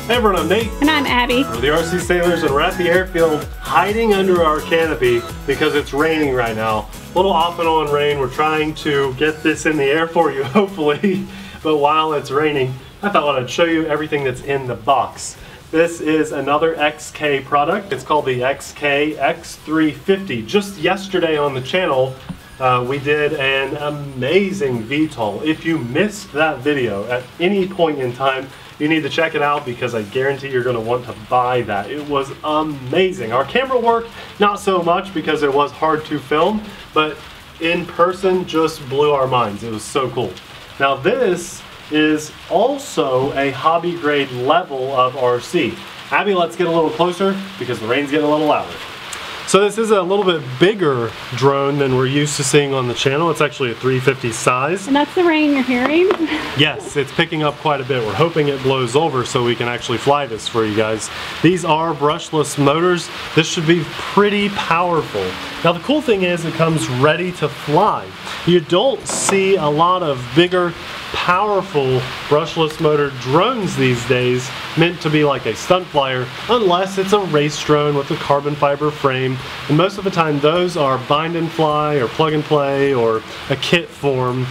Hey everyone, I'm Nate. And I'm Abby. We're the RC Sailors, and we're at the airfield hiding under our canopy because it's raining right now. A little off and on rain. We're trying to get this in the air for you, hopefully. But while it's raining, I thought I'd show you everything that's in the box. This is another XK product. It's called the XK X350. Just yesterday on the channel, we did an amazing VTOL. If you missed that video at any point in time, you need to check it out because I guarantee you're going to want to buy that. It was amazing. Our camera work, not so much because it was hard to film, but in person just blew our minds. It was so cool. Now this is also a hobby grade level of RC. Abby, let's get a little closer because the rain's getting a little louder. So this is a little bit bigger drone than we're used to seeing on the channel. It's actually a 350 size. And that's the rain you're hearing? Yes, it's picking up quite a bit. We're hoping it blows over so we can actually fly this for you guys. These are brushless motors. This should be pretty powerful. Now the cool thing is it comes ready to fly. You don't see a lot of bigger, powerful brushless motor drones these days meant to be like a stunt flyer, unless it's a race drone with a carbon fiber frame. And most of the time those are bind and fly or plug and play or a kit form.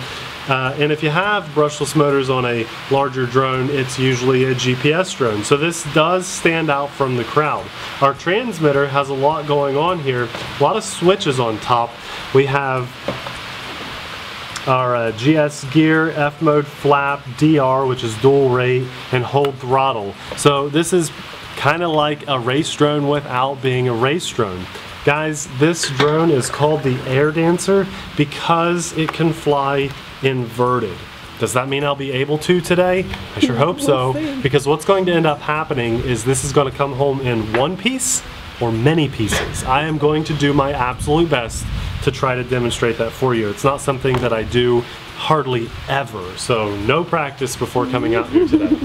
And if you have brushless motors on a larger drone, it's usually a GPS drone. So this does stand out from the crowd. Our transmitter has a lot going on here, a lot of switches on top. We have our GS gear, F mode flap, DR, which is dual rate, and hold throttle. So this is kind of like a race drone without being a race drone. Guys, this drone is called the Air Dancer because it can fly inverted. Does that mean I'll be able to today? I sure hope so, because what's going to end up happening is this is going to come home in one piece or many pieces. I am going to do my absolute best to try to demonstrate that for you. It's not something that I do hardly ever, so no practice before coming out here today.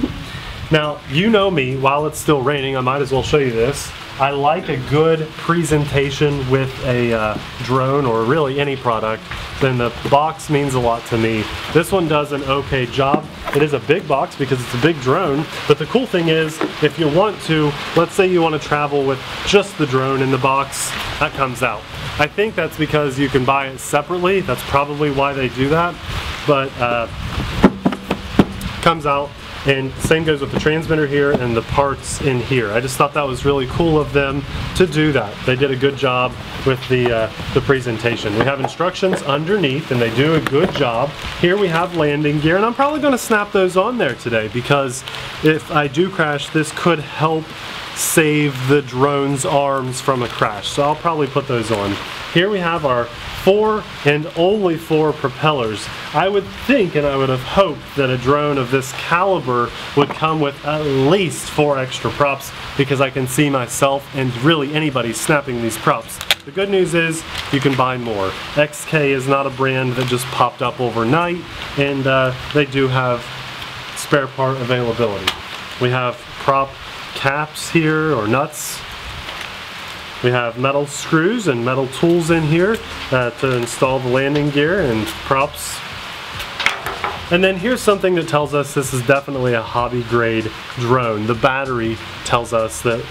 Now, you know me, while it's still raining, I might as well show you this. I like a good presentation with a drone, or really any product. Then the box means a lot to me. This one does an okay job. It is a big box because it's a big drone, but the cool thing is, if you want to, let's say you want to travel with just the drone in the box, that comes out. I think that's because you can buy it separately. That's probably why they do that, but comes out. And same goes with the transmitter here and the parts in here. I just thought that was really cool of them to do that. They did a good job with the presentation. We have instructions underneath and they do a good job. Here we have landing gear, and I'm probably going to snap those on there today because if I do crash, this could help save the drone's arms from a crash. So I'll probably put those on. Here we have our 4 and only 4 propellers. I would think, and I would have hoped, that a drone of this caliber would come with at least 4 extra props because I can see myself and really anybody snapping these props. The good news is you can buy more. XK is not a brand that just popped up overnight, and they do have spare part availability. We have prop caps here, or nuts. We have metal screws and metal tools in here to install the landing gear and props. And then here's something that tells us this is definitely a hobby grade drone. The battery tells us that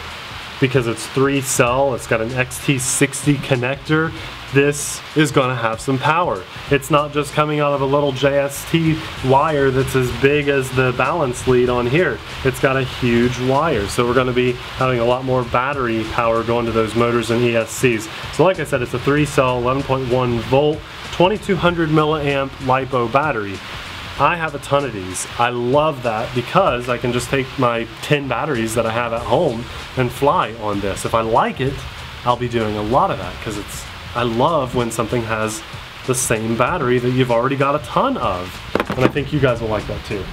because it's 3-cell, it's got an XT60 connector, this is going to have some power. It's not just coming out of a little JST wire that's as big as the balance lead on here. It's got a huge wire, so we're going to be having a lot more battery power going to those motors and ESCs. So like I said, it's a 3-cell, 11.1 volt, 2200 milliamp LiPo battery. I have a ton of these. I love that because I can just take my 10 batteries that I have at home and fly on this. If I like it, I'll be doing a lot of that because I love when something has the same battery that you've already got a ton of. And I think you guys will like that too.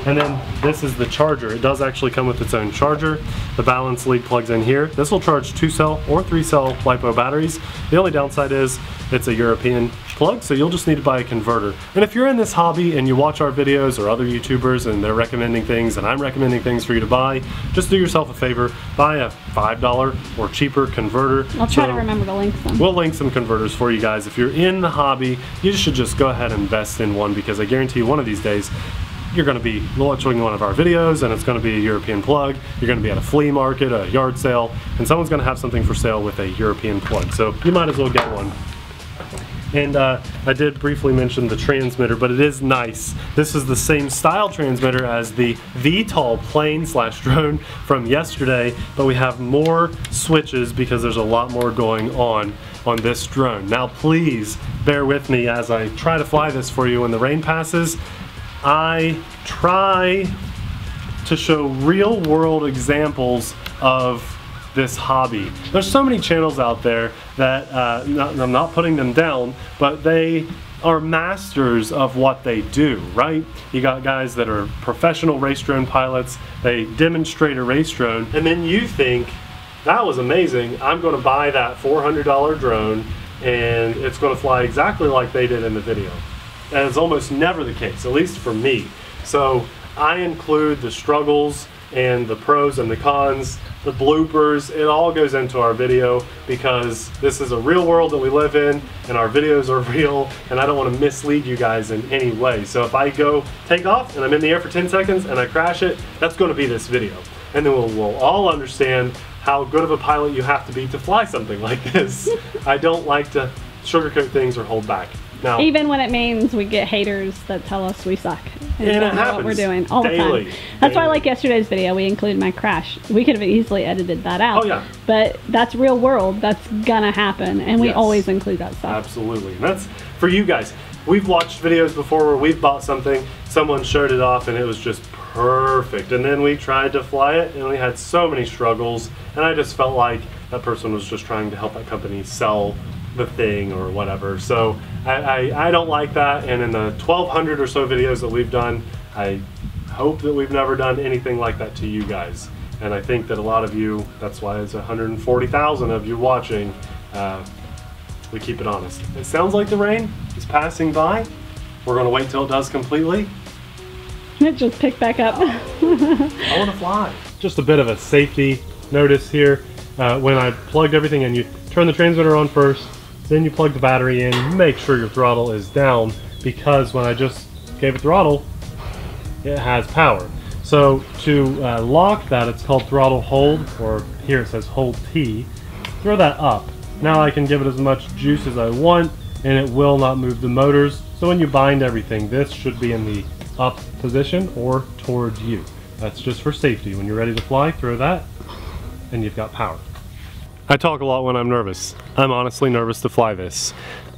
And then this is the charger. It does actually come with its own charger. The balance lead plugs in here. This will charge 2-cell or 3-cell LiPo batteries. The only downside is it's a European plug, so you'll just need to buy a converter. And if you're in this hobby and you watch our videos or other YouTubers and they're recommending things and I'm recommending things for you to buy, just do yourself a favor, buy a $5 or cheaper converter. I'll try to remember to link them. We'll link some converters for you guys. If you're in the hobby, you should just go ahead and invest in one because I guarantee you one of these days you're going to be watching one of our videos and it's going to be a European plug. You're going to be at a flea market, a yard sale, and someone's going to have something for sale with a European plug. So you might as well get one. And I did briefly mention the transmitter, but it is nice. This is the same style transmitter as the VTOL plane/drone from yesterday, but we have more switches because there's a lot more going on this drone. Now please bear with me as I try to fly this for you when the rain passes. I try to show real world examples of this hobby. There's so many channels out there that I'm not putting them down, but they are masters of what they do, right? You got guys that are professional race drone pilots, they demonstrate a race drone, and then you think, that was amazing, I'm going to buy that $400 drone and it's going to fly exactly like they did in the video. And it's almost never the case, at least for me. So I include the struggles and the pros and the cons, the bloopers. It all goes into our video because this is a real world that we live in and our videos are real, and I don't want to mislead you guys in any way. So if I go take off and I'm in the air for 10 seconds and I crash it, that's going to be this video. And then we'll all understand how good of a pilot you have to be to fly something like this. I don't like to sugarcoat things or hold back. Now, even when it means we get haters that tell us we suck and don't know what we're doing all daily, the time. That's why I like yesterday's video. We included my crash. We could have easily edited that out. Oh yeah. But that's real world. That's gonna happen, and we always include that stuff. Absolutely. And that's for you guys. We've watched videos before where we've bought something, someone showed it off, and it was just perfect. And then we tried to fly it, and we had so many struggles. And I just felt like that person was just trying to help that company sell the thing or whatever. So I don't like that, and in the 1,200 or so videos that we've done, I hope that we've never done anything like that to you guys. And I think that a lot of you, that's why it's 140,000 of you watching, we keep it honest. It sounds like the rain is passing by. We're going to wait till it does completely. It just picked back up. I want to fly. Just a bit of a safety notice here. When I plugged everything in, you turn the transmitter on first, then you plug the battery in, make sure your throttle is down, because when I just gave it throttle, it has power. So to lock that, it's called throttle hold, or here it says hold T. Throw that up. Now I can give it as much juice as I want, and it will not move the motors. So when you bind everything, this should be in the up position or towards you. That's just for safety. When you're ready to fly, throw that, and you've got power. I talk a lot when I'm nervous. I'm honestly nervous to fly this.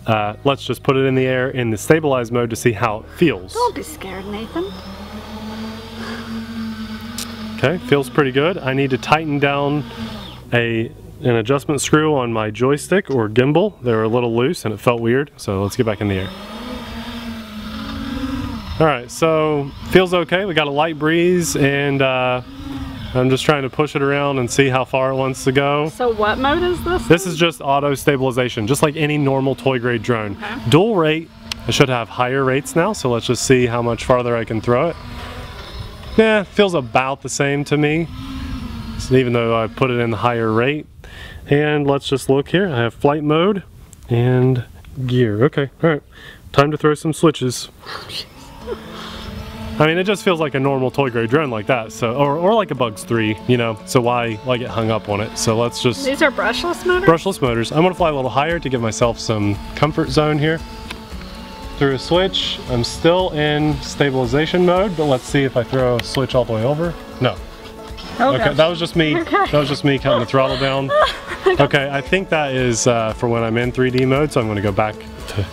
Let's just put it in the air in the stabilized mode to see how it feels. Don't be scared, Nathan. Okay, feels pretty good. I need to tighten down an adjustment screw on my joystick or gimbal. They were a little loose and it felt weird, so let's get back in the air. Alright, so feels okay. We got a light breeze, and I'm just trying to push it around and see how far it wants to go. So what mode is this? This is just auto stabilization, just like any normal toy grade drone. Okay. Dual rate, I should have higher rates now, so let's just see how much farther I can throw it. Yeah, feels about the same to me, so even though I put it in the higher rate. And let's just look here. I have flight mode and gear. Okay, alright. Time to throw some switches. I mean, it just feels like a normal toy grade drone like that, so or like a Bugs 3, you know, so why get hung up on it? So let's just... These are brushless motors? Brushless motors. I'm going to fly a little higher to give myself some comfort zone here. Through a switch. I'm still in stabilization mode, but let's see if I throw a switch all the way over. No. Oh, okay, gosh. that was just me. Okay. That was just me cutting the throttle down. Okay, I think that is for when I'm in 3D mode, so I'm going to go back to...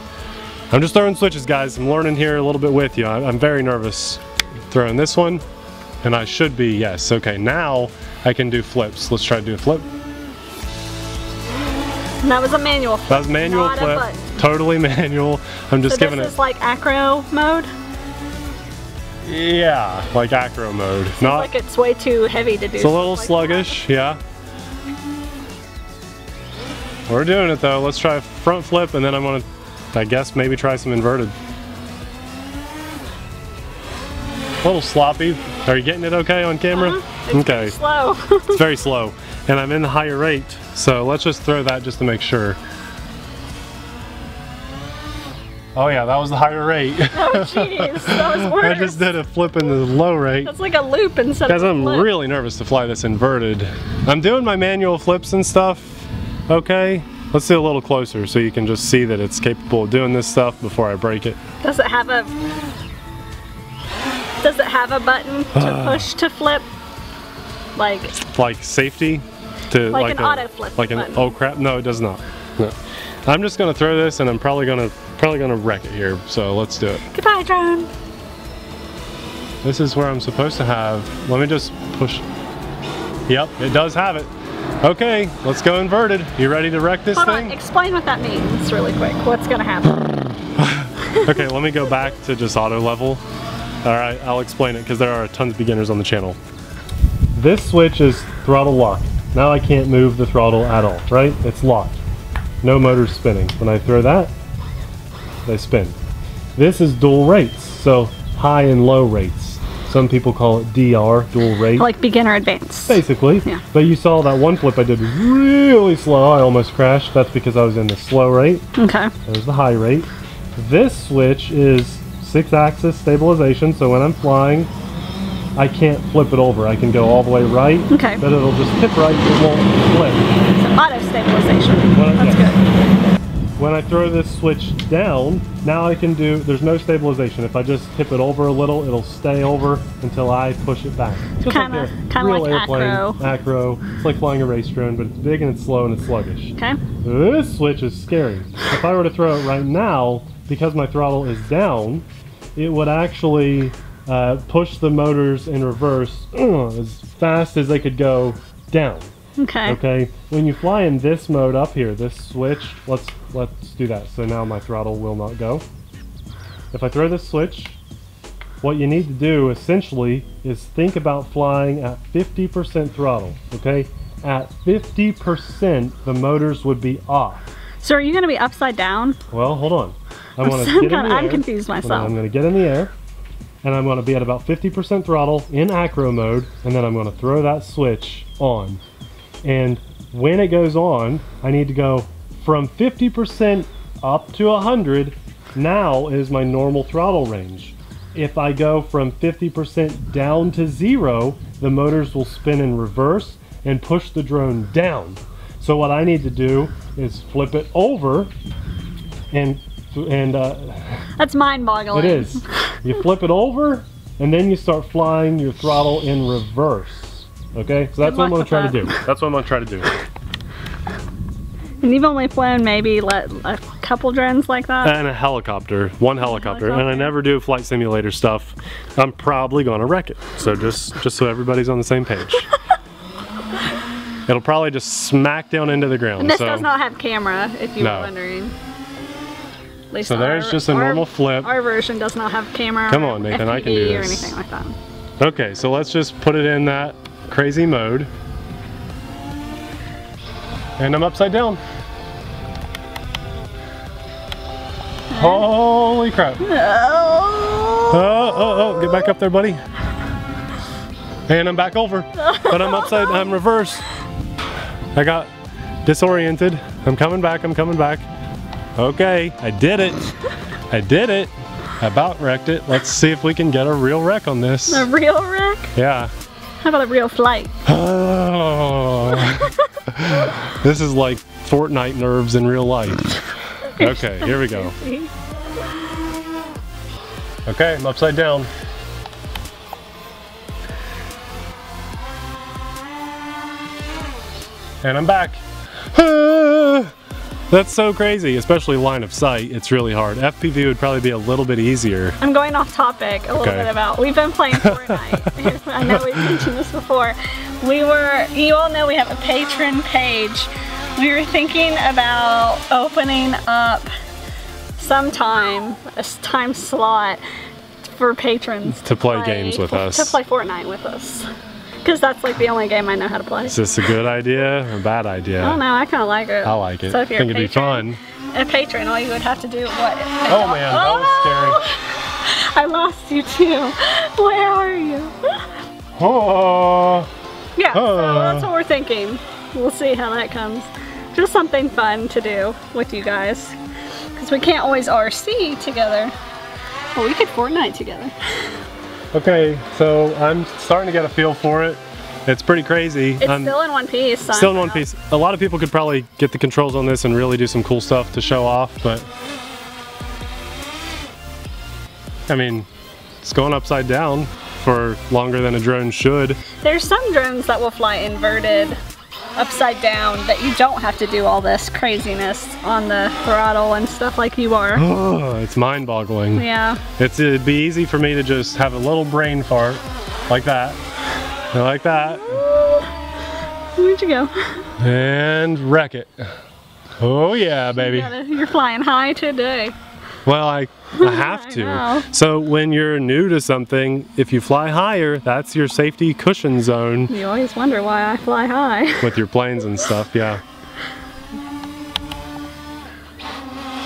I'm just throwing switches, guys. I'm learning here a little bit with you. I'm very nervous throwing this one, and I should be, yes. Okay, now I can do flips. Let's try to do a flip. And that was a manual flip. That was manual flip. Totally manual. I'm just giving it. This is like acro mode? Yeah, like acro mode. Seems not like it's way too heavy to do. It's a little sluggish, yeah. We're doing it though. Let's try a front flip, and then I'm gonna, I guess, maybe try some inverted. A little sloppy. Are you getting it okay on camera? It's okay. very slow. It's very slow. And I'm in the higher rate, so let's just throw that just to make sure. Oh yeah, that was the higher rate. Oh jeez, that was worse. I just did a flip in the low rate. That's like a loop instead of a I'm flip. really nervous to fly this inverted. I'm doing my manual flips and stuff. Okay, let's see a little closer so you can just see that it's capable of doing this stuff before I break it. Does it have a button to push to flip? Like safety? To like an auto flip button. Oh crap, no it does not. No. I'm just gonna throw this and I'm probably gonna wreck it here, so let's do it. Goodbye, drone. This is where I'm supposed to have, let me just push. Yep, it does have it. Okay, let's go inverted. You ready to wreck this thing? Hold on, explain what that means really quick. What's gonna happen? Okay, let me go back to just auto level. Alright, I'll explain it because there are tons of beginners on the channel. This switch is throttle locked. Now I can't move the throttle at all, right? It's locked. No motor's spinning. When I throw that, they spin. This is dual rates, so high and low rates. Some people call it DR, dual rate. Like beginner advanced. Basically. Yeah. But you saw that one flip I did really slow. I almost crashed. That's because I was in the slow rate. Okay. There's the high rate. This switch is 6-axis stabilization, so when I'm flying, I can't flip it over. I can go all the way right, but it'll just tip right, it won't flip. So auto stabilization. That's good. When I throw this switch down, now I can do, there's no stabilization. If I just tip it over a little, it'll stay over until I push it back. Just kind of like acro. Acro. It's like flying a race drone, but it's big and it's slow and it's sluggish. Okay. This switch is scary. If I were to throw it right now, because my throttle is down, it would actually push the motors in reverse as fast as they could go down. Okay. Okay. When you fly in this mode up here, this switch, let's do that. So now my throttle will not go. If I throw this switch, what you need to do essentially is think about flying at 50% throttle. Okay. At 50%, the motors would be off. So are you going to be upside down? Well, hold on. I'm confused myself. I'm going to get in the air. And I'm going to be at about 50% throttle in acro mode, and then I'm going to throw that switch on. And when it goes on, I need to go from 50% up to 100. Now is my normal throttle range. If I go from 50% down to 0, the motors will spin in reverse and push the drone down. So what I need to do is flip it over and that's mind-boggling. It is. You flip it over and then you start flying your throttle in reverse. Okay, so that's what I'm going to try to do. That's what I'm going to try to do. And you've only flown maybe a couple drones like that? And a helicopter, one helicopter. And I never do flight simulator stuff. I'm probably going to wreck it. So just so everybody's on the same page. It'll probably just smack down into the ground. And this does not have camera, if you were wondering. So there's just a normal flip. Our version does not have camera. Come on, Nathan, I can do this. Or anything like that. Okay, so let's just put it in that crazy mode. And I'm upside down. Holy crap. Oh, get back up there, buddy. And I'm back over. But I'm reverse. I got disoriented. I'm coming back. Okay, I did it. I about wrecked it. Let's see if we can get a real wreck on this. A real wreck? Yeah. How about a real flight? Oh. This is like Fortnite nerves in real life. Okay, here we go. Okay, I'm upside down. And I'm back. That's so crazy, especially line of sight. It's really hard. FPV would probably be a little bit easier. I'm going off topic a little bit about, we've been playing Fortnite. I know we've mentioned this before. You all know we have a patron page. We were thinking about opening up sometime, a time slot for patrons to play games with us. To play Fortnite with us. Because that's like the only game I know how to play. Is this a good idea or a bad idea? I don't know, I kind of like it. I like it. So if you're I think it'd be fun. A patron, all you would have to do, what? Oh man, that was scary. I lost you too. Where are you? Oh. Yeah, so that's what we're thinking. We'll see how that comes. Just something fun to do with you guys. Because because we can't always RC together. Well, we could Fortnite together. Okay, so I'm starting to get a feel for it. It's pretty crazy. It's still in one piece. So still in one piece. A lot of people could probably get the controls on this and really do some cool stuff to show off, but I mean, it's going upside down for longer than a drone should. There's some drones that will fly inverted, upside down, that you don't have to do all this craziness on the throttle and stuff like you are. Oh, it's mind-boggling. Yeah. It'd be easy for me to just have a little brain fart like that. Like that. Where'd you go? And wreck it. Oh yeah, baby. You're flying high today. Well, I have to. So when you're new to something, if you fly higher, that's your safety cushion zone. You always wonder why I fly high. With your planes and stuff, yeah.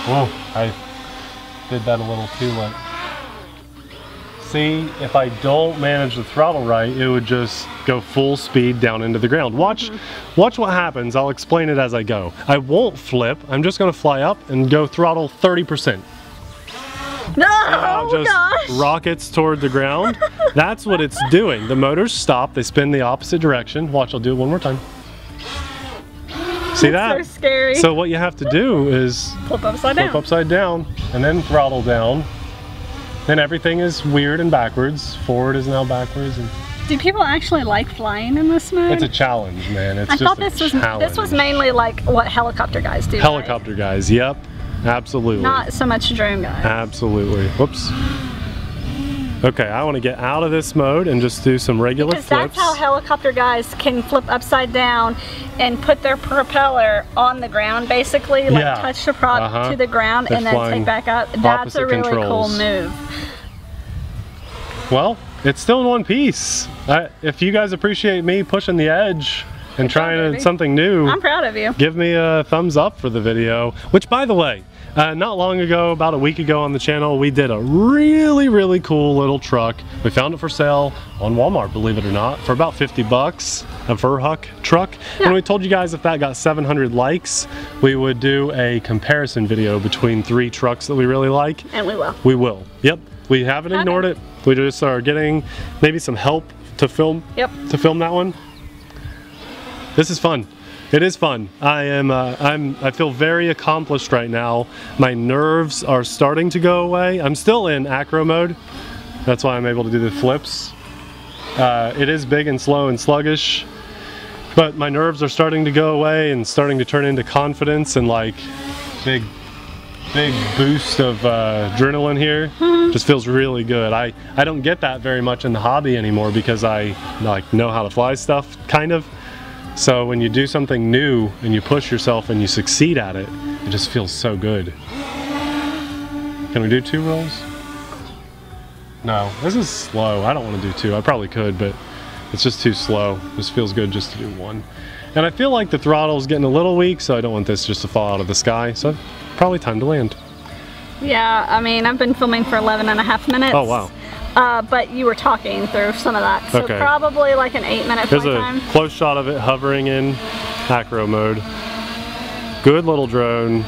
Whoa, I did that a little too late. See, if I don't manage the throttle right, it would just go full speed down into the ground. Watch what happens. I'll explain it as I go. I won't flip. I'm just gonna fly up and go throttle 30%. No, I'll just rockets toward the ground. That's what it's doing. The motors stop, they spin the opposite direction. Watch, I'll do it one more time. See that? So scary. So what you have to do is flip upside down, and then throttle down. Then everything is weird and backwards. Forward is now backwards. And do people actually like flying in this mode? it's a challenge, man. It's just a challenge. This was mainly like what helicopter guys do. Helicopter guys, yep. Absolutely. Not so much drone guys. Absolutely. Whoops. Okay, I want to get out of this mode and just do some regular flips. That's how helicopter guys can flip upside down and put their propeller on the ground, basically, like touch the prop to the ground and then take back up. That's a really cool move. Well, it's still in one piece. If you guys appreciate me pushing the edge and trying something new, I'm proud of you. Give me a thumbs up for the video, which by the way, not long ago, about a week ago on the channel, we did a really cool little truck. We found it for sale on Walmart, believe it or not, for about 50 bucks, a TheRcSaylors truck. Yeah. And we told you guys if that got 700 likes, we would do a comparison video between 3 trucks that we really like. And we will. We will. Yep. We haven't ignored it. We just are getting maybe some help to film. Yep. To film that one. This is fun. It is fun. I feel very accomplished right now. My nerves are starting to go away. I'm still in acro mode. That's why I'm able to do the flips. It is big and slow and sluggish, but my nerves are starting to go away and starting to turn into confidence and like big boost of adrenaline here. Just feels really good. I don't get that very much in the hobby anymore because I like know how to fly stuff, kind of. So when you do something new and you push yourself and you succeed at it, it just feels so good. Can we do 2 rolls? No, this is slow. I don't want to do 2. I probably could, but it's just too slow. This feels good just to do 1. And I feel like the throttle's getting a little weak, so I don't want this just to fall out of the sky. So probably time to land. Yeah, I mean, I've been filming for 11.5 minutes. Oh, wow. But you were talking through some of that, so probably like an 8-minute flight time. There's a close shot of it hovering in acro mode. Good little drone,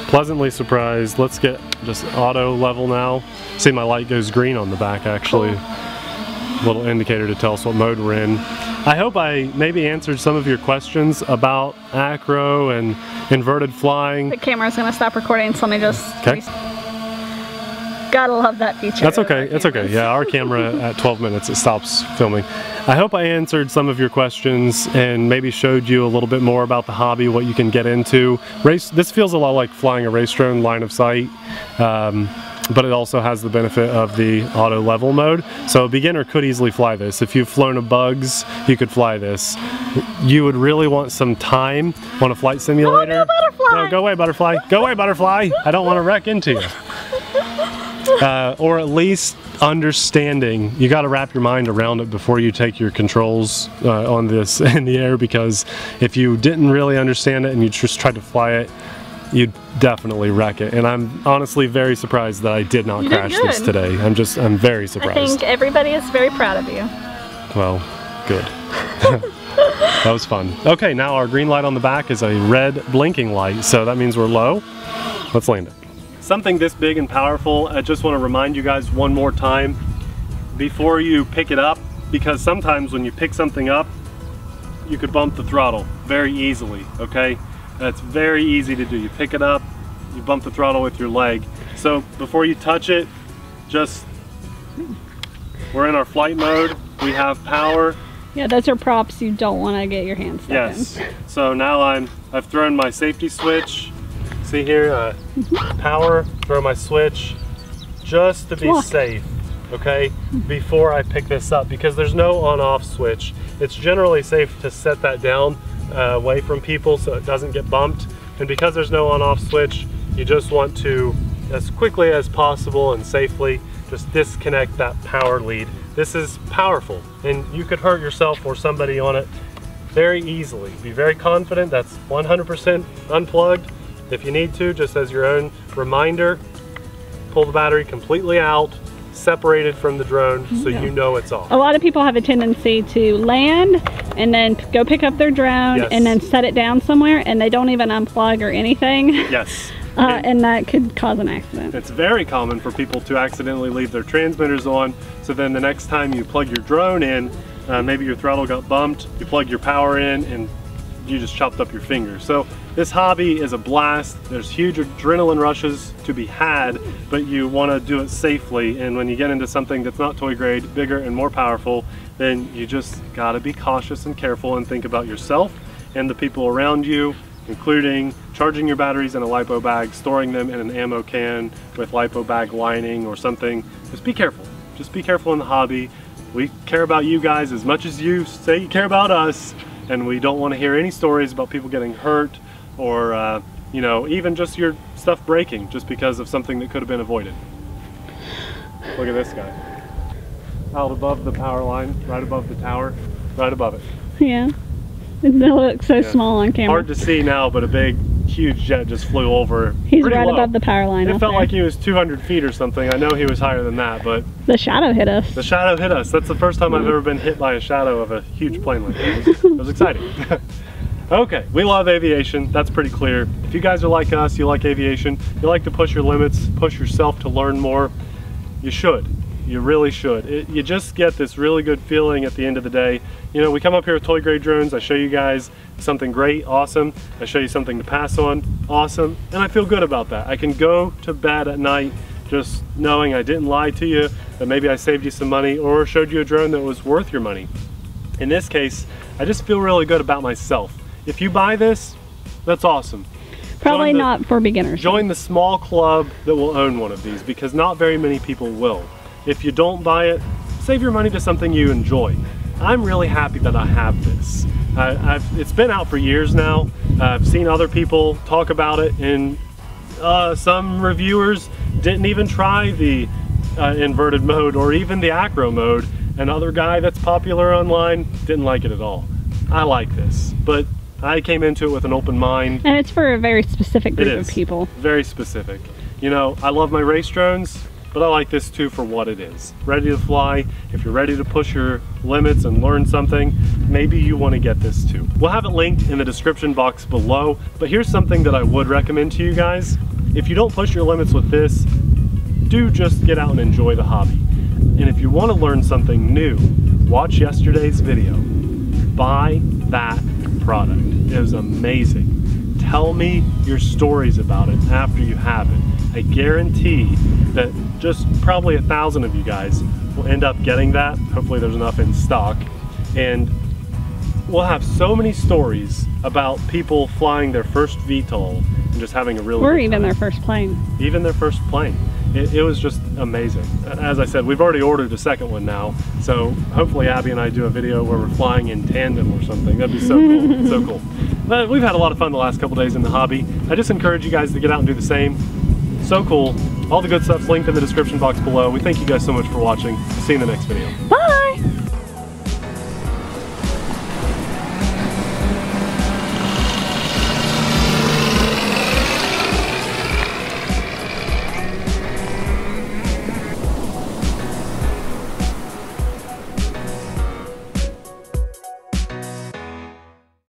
pleasantly surprised. Let's get just auto level now. See, my light goes green on the back actually. Cool. Little indicator to tell us what mode we're in. I hope I maybe answered some of your questions about acro and inverted flying. The camera's gonna stop recording, so let me just... Gotta love that feature. That's okay, it's okay. Yeah, our camera at 12 minutes, it stops filming. I hope I answered some of your questions and maybe showed you a little bit more about the hobby, what you can get into. This feels a lot like flying a race drone line of sight, but it also has the benefit of the auto level mode. So a beginner could easily fly this. If you've flown a Bugs, you could fly this. You would really want some time on a flight simulator. Oh, no, butterfly! No, go away, butterfly. Go away, butterfly. I don't want to wreck into you. Or at least understanding. You got to wrap your mind around it before you take your controls on this in the air, because if you didn't really understand it and you just tried to fly it, you'd definitely wreck it. And I'm honestly very surprised that I did not crash this today. I'm very surprised. I think everybody is very proud of you. Well, good. That was fun. Okay, now our green light on the back is a red blinking light, so that means we're low. Let's land it. something this big and powerful, I just want to remind you guys one more time before you pick it up, because sometimes when you pick something up, you could bump the throttle very easily, okay? That's very easy to do. You pick it up, you bump the throttle with your leg. So before you touch it, just, we're in our flight mode, we have power. Yeah, those are props you don't want to get your hands stuck in. Yes, so now I've thrown my safety switch. See here, power, throw my switch, just to be safe, okay, before I pick this up, because there's no on-off switch. It's generally safe to set that down away from people so it doesn't get bumped. And because there's no on-off switch, you just want to, as quickly as possible and safely, just disconnect that power lead. This is powerful, and you could hurt yourself or somebody on it very easily. Be very confident that's 100% unplugged. If you need to, just as your own reminder, pull the battery completely out, separated from the drone, so you know it's off. A lot of people have a tendency to land and then go pick up their drone and then set it down somewhere, and they don't even unplug or anything. Yes. And that could cause an accident. It's very common for people to accidentally leave their transmitters on, so then the next time you plug your drone in, maybe your throttle got bumped, you plug your power in, and you just chopped up your finger. So this hobby is a blast. There's huge adrenaline rushes to be had, but you want to do it safely. And when you get into something that's not toy grade, bigger and more powerful, then you just got to be cautious and careful and think about yourself and the people around you, including charging your batteries in a LiPo bag, storing them in an ammo can with LiPo bag lining or something. Just be careful. Just be careful in the hobby. We care about you guys as much as you say you care about us, and we don't want to hear any stories about people getting hurt or you know, even just your stuff breaking just because of something that could have been avoided. Look at this guy. Out above the power line, right above the tower, right above it. Yeah. It looks so small on camera. Hard to see now, but a big, huge jet just flew over. He's right above the power line. It felt like he was 200 feet or something. I know he was higher than that, but... The shadow hit us. The shadow hit us. That's the first time I've ever been hit by a shadow of a huge plane like that. It was exciting. Okay, we love aviation. That's pretty clear. If you guys are like us, you like aviation, you like to push your limits, push yourself to learn more, you should. You really should. You just get this really good feeling at the end of the day. You know, we come up here with toy grade drones, I show you guys something great, awesome. I show you something to pass on, awesome. And I feel good about that. I can go to bed at night just knowing I didn't lie to you, that maybe I saved you some money or showed you a drone that was worth your money. In this case, I just feel really good about myself. If you buy this, that's awesome. Probably not for beginners. Join the small club that will own one of these, because not very many people will. If you don't buy it, save your money to something you enjoy. I'm really happy that I have this. It's been out for years now. I've seen other people talk about it, and some reviewers didn't even try the inverted mode or even the acro mode. Another guy that's popular online didn't like it at all. I like this, but I came into it with an open mind. And it's for a very specific group of people. Very specific. You know, I love my race drones, but I like this too for what it is. Ready to fly. If you're ready to push your limits and learn something, maybe you want to get this too. We'll have it linked in the description box below, but here's something that I would recommend to you guys. If you don't push your limits with this, do just get out and enjoy the hobby. And if you want to learn something new, watch yesterday's video. Buy that product. It was amazing. Tell me your stories about it after you have it. I guarantee that just probably 1,000 of you guys will end up getting that. Hopefully there's enough in stock. And we'll have so many stories about people flying their first VTOL and just having a really good time. even their first plane. Even their first plane. It was just amazing. As I said, we've already ordered a second one now, so hopefully Abby and I do a video where we're flying in tandem or something. That'd be so cool. So cool. But we've had a lot of fun the last couple days in the hobby. I just encourage you guys to get out and do the same. So cool. All the good stuff's linked in the description box below. We thank you guys so much for watching. See you in the next video. Bye!